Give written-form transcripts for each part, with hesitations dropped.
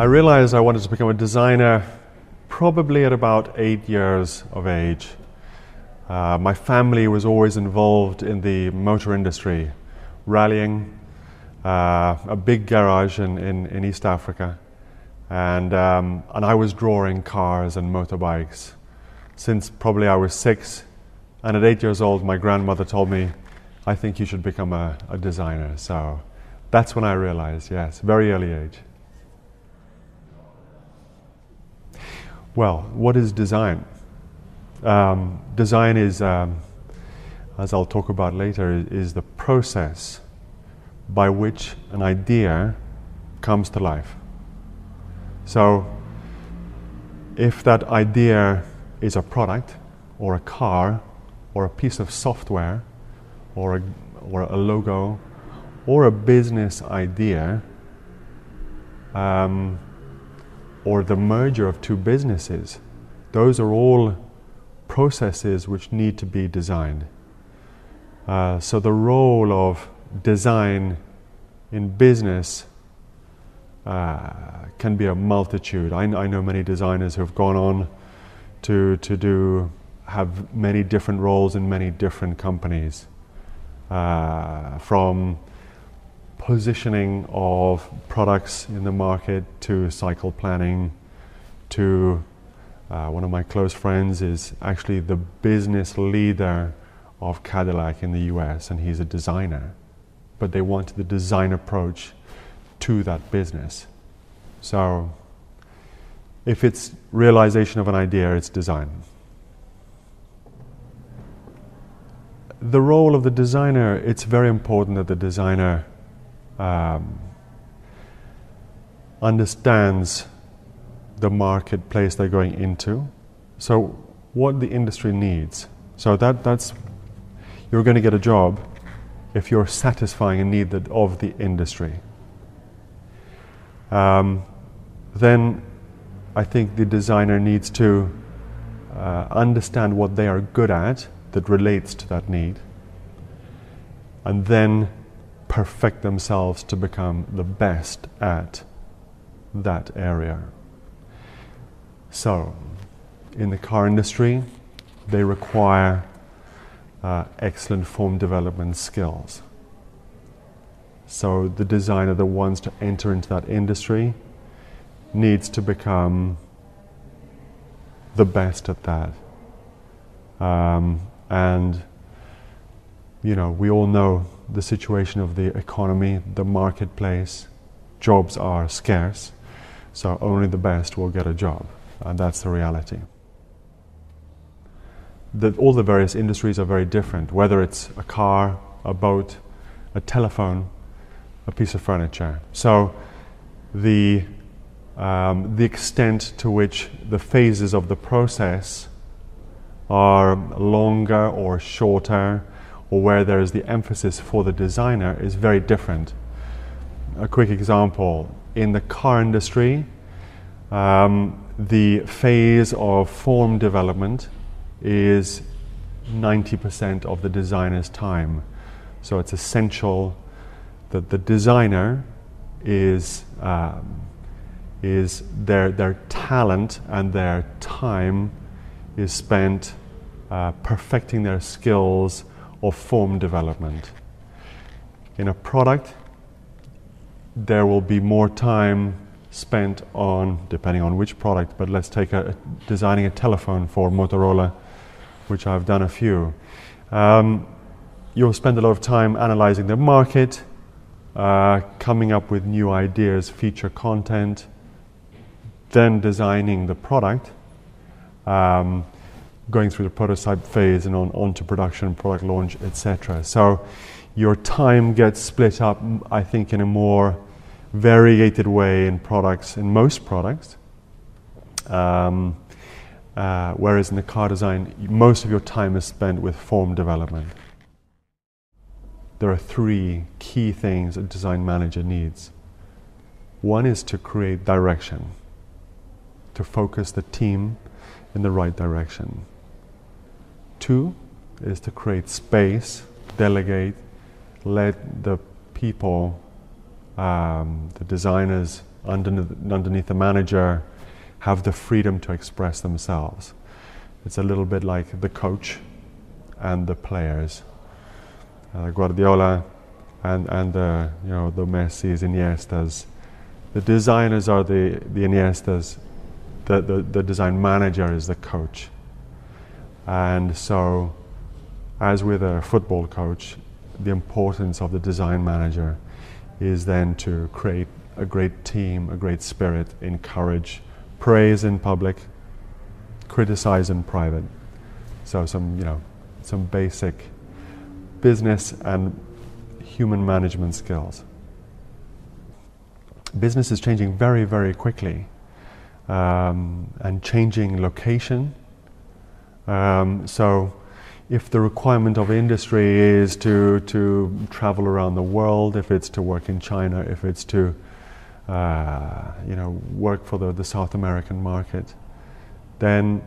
I realized I wanted to become a designer probably at about 8 years of age. My family was always involved in the motor industry, rallying, a big garage in East Africa, and I was drawing cars and motorbikes since probably I was 6. And at 8 years old, my grandmother told me, "I think you should become a designer." So that's when I realized, yes, very early age. Well, what is design? Design is, as I'll talk about later, is the process by which an idea comes to life. So if that idea is a product or a car or a piece of software or a logo or a business idea, or the merger of two businesses, those are all processes which need to be designed. So the role of design in business can be a multitude. I know many designers who have gone on to have many different roles in many different companies, from positioning of products in the market to cycle planning to one of my close friends is actually the business leader of Cadillac in the US, and he's a designer, but they wanted the design approach to that business. So if it's realization of an idea, it's design. The role of the designer, it's very important that the designer understands the marketplace they're going into. So what the industry needs. So that's you're going to get a job if you're satisfying a need of the industry. Then I think the designer needs to understand what they are good at that relates to that need, and then perfect themselves to become the best at that area. So in the car industry, they require excellent form development skills. So the designer that wants to enter into that industry needs to become the best at that. And you know, we all know the situation of the economy, the marketplace. Jobs are scarce, so only the best will get a job, and that's the reality. All the various industries are very different, whether it's a car, a boat, a telephone, a piece of furniture. So the extent to which the phases of the process are longer or shorter, or where there is the emphasis for the designer, is very different. A quick example, in the car industry, the phase of form development is 90% of the designer's time. So it's essential that the designer is their talent and their time is spent perfecting their skills of form development. In a product, there will be more time spent on, depending on which product, but let's take designing a telephone for Motorola, which I've done a few. You'll spend a lot of time analyzing the market, coming up with new ideas, feature content, then designing the product, going through the prototype phase and on to production, product launch, etc. So your time gets split up, I think, in a more variegated way in most products. Whereas in the car design, most of your time is spent with form development. There are 3 key things a design manager needs. One is to create direction, to focus the team in the right direction. 2 is to create space, delegate, let the people, the designers, underneath the manager have the freedom to express themselves. It's a little bit like the coach and the players. Guardiola and the Messis, Iniestas. The designers are the Iniestas. The design manager is the coach. And so, as with a football coach, the importance of the design manager is then to create a great team, a great spirit, encourage, praise in public, criticize in private. So some basic business and human management skills. Business is changing very, very quickly, and changing location. So if the requirement of industry is to travel around the world, if it's to work in China, if it's to work for the South American market, then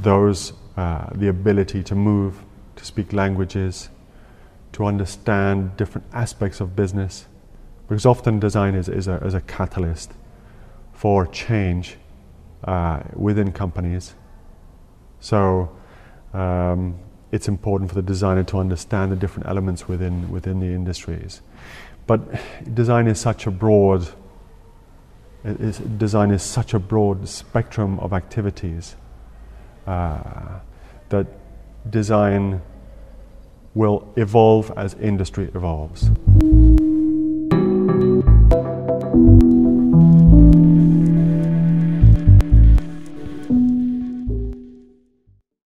the ability to move, to speak languages, to understand different aspects of business, because often design is a catalyst for change within companies. So it's important for the designer to understand the different elements within the industries. But design is such a broad spectrum of activities that design will evolve as industry evolves.